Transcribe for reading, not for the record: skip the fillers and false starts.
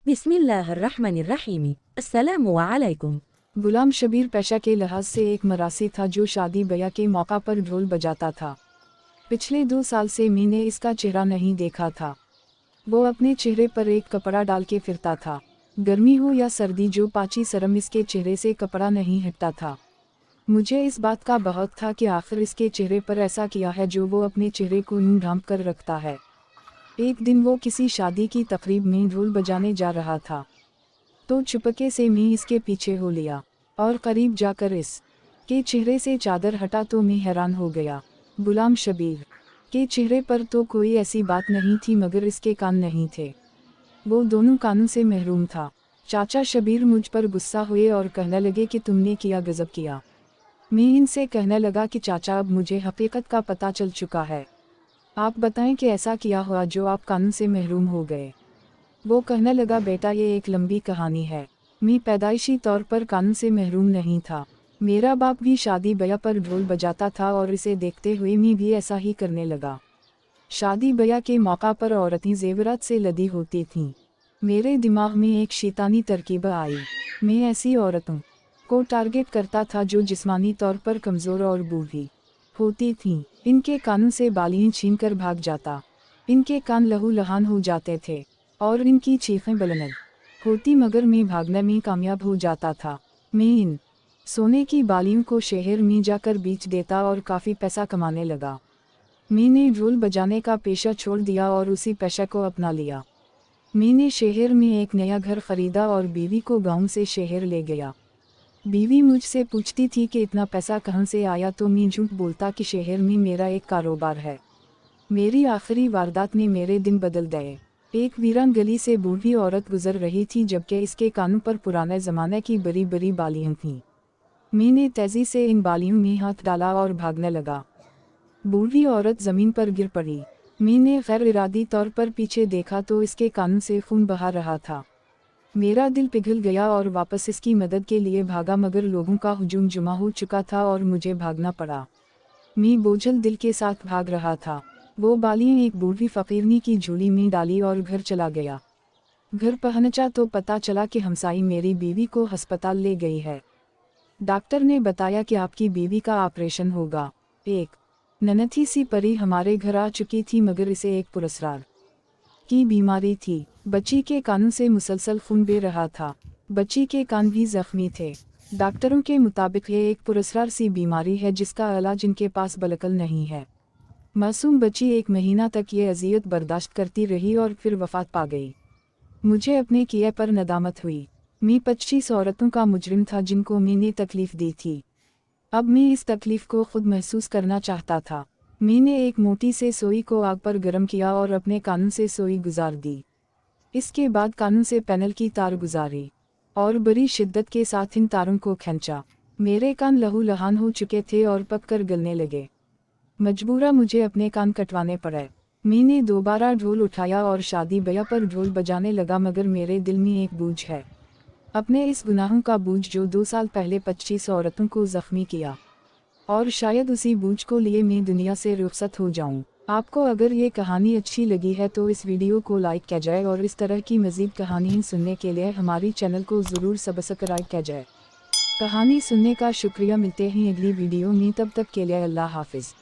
बिस्मिल्लाहिर्रहमानिर्रहीम। अस्सलामु अलैकुम। गुलाम शबीर पेशा के लिहाज से एक मरासी था जो शादी ब्याह के मौका पर ढोल बजाता था। पिछले 2 साल से मैंने इसका चेहरा नहीं देखा था। वो अपने चेहरे पर एक कपड़ा डाल के फिरता था। गर्मी हो या सर्दी, जो पाची शर्म इसके चेहरे से कपड़ा नहीं हटता था। मुझे इस बात का बहुत था कि आखिर इसके चेहरे पर ऐसा क्या है जो वो अपने चेहरे को यूं ढांप कर रखता है। एक दिन वो किसी शादी की तकरीब में ढोल बजाने जा रहा था, तो चुपके से मैं इसके पीछे हो लिया और करीब जाकर इस के चेहरे से चादर हटा तो मैं हैरान हो गया। गुलाम शबीर के चेहरे पर तो कोई ऐसी बात नहीं थी, मगर इसके कान नहीं थे। वो दोनों कानों से महरूम था। चाचा शबीर मुझ पर गुस्सा हुए और कहने लगे कि तुमने किया गजब किया। मैं इनसे कहने लगा कि चाचा, अब मुझे हकीकत का पता चल चुका है, आप बताएं कि ऐसा क्या हुआ जो आप कानून से महरूम हो गए। वो कहने लगा, बेटा ये एक लंबी कहानी है। मैं पैदाइशी तौर पर कानून से महरूम नहीं था। मेरा बाप भी शादी ब्याह पर ढोल बजाता था और इसे देखते हुए मैं भी ऐसा ही करने लगा। शादी ब्याह के मौका पर औरतें जेवरात से लदी होती थीं। मेरे दिमाग में एक शैतानी तरकीब आई। मैं ऐसी औरतों को टारगेट करता था जो जिस्मानी तौर पर कमज़ोर और बूढ़ी होती थीं। इनके कानों से बालियां छीन कर भाग जाता। इनके कान लहू लहान हो जाते थे और इनकी चीखें बुलंद होती, मगर मैं भागने में कामयाब हो जाता था। मैं इन सोने की बालियों को शहर में जाकर बेच देता और काफ़ी पैसा कमाने लगा। मैंने ढोल बजाने का पेशा छोड़ दिया और उसी पेशा को अपना लिया। मैंने शहर में एक नया घर खरीदा और बीवी को गांव से शहर ले गया। बीवी मुझसे पूछती थी कि इतना पैसा कहाँ से आया, तो मैं झूठ बोलता कि शहर में मेरा एक कारोबार है। मेरी आखिरी वारदात ने मेरे दिन बदल दिए। एक वीरान गली से बूढ़ी औरत गुजर रही थी, जबकि इसके कानों पर पुराने ज़माने की बड़ी बड़ी बालियां थीं। मैंने तेज़ी से इन बालियों में हाथ डाला और भागने लगा। बूढ़ी औरत ज़मीन पर गिर पड़ी। मैंने गैर इरादी तौर पर पीछे देखा तो इसके कानों से खून बहा रहा था। मेरा दिल पिघल गया और वापस इसकी मदद के लिए भागा, मगर लोगों का हुजूम जमा हो चुका था और मुझे भागना पड़ा। मैं बोझल दिल के साथ भाग रहा था। वो बालियां एक बूढ़ी फकीरनी की झोली में डाली और घर चला गया। घर पहुंचा तो पता चला कि हमसाई मेरी बीवी को अस्पताल ले गई है। डॉक्टर ने बताया कि आपकी बीवी का ऑपरेशन होगा। एक नन्ही सी परी हमारे घर आ चुकी थी, मगर इसे एक पुरस्कार की बीमारी थी। बच्ची के कानों से मुसलसल खून बह रहा था। बच्ची के कान भी जख्मी थे। डॉक्टरों के मुताबिक ये एक पुरस्कार सी बीमारी है जिसका इलाज इनके पास बिल्कुल नहीं है। मासूम बच्ची 1 महीना तक ये अजियत बर्दाश्त करती रही और फिर वफात पा गई। मुझे अपने किए पर नदामत हुई। मैं 25 औरतों का मुजरिम था जिनको मैंने तकलीफ़ दी थी। अब मैं इस तकलीफ़ को खुद महसूस करना चाहता था। मैंने एक मोटी से सोई को आग पर गर्म किया और अपने कानों से सोई गुजार दी। इसके बाद कानों से पैनल की तार गुजारी और बड़ी शिद्दत के साथ इन तारों को खींचा। मेरे कान लहू लहान हो चुके थे और पक कर गलने लगे। मजबूरा मुझे अपने कान कटवाने पड़े। मैंने दोबारा ढोल उठाया और शादी ब्याह पर ढोल बजाने लगा, मगर मेरे दिल में एक बोझ है, अपने इस गुनाहों का बोझ जो 2 साल पहले 25 औरतों को जख्मी किया, और शायद उसी बोझ को लिए मैं दुनिया से रुखसत हो जाऊं। आपको अगर ये कहानी अच्छी लगी है तो इस वीडियो को लाइक किया जाए और इस तरह की मज़ीद कहानियाँ सुनने के लिए हमारी चैनल को ज़रूर सब्सक्राइब किया जाए। कहानी सुनने का शुक्रिया। मिलते हैं अगली वीडियो में, तब तक के लिए अल्लाह हाफिज़।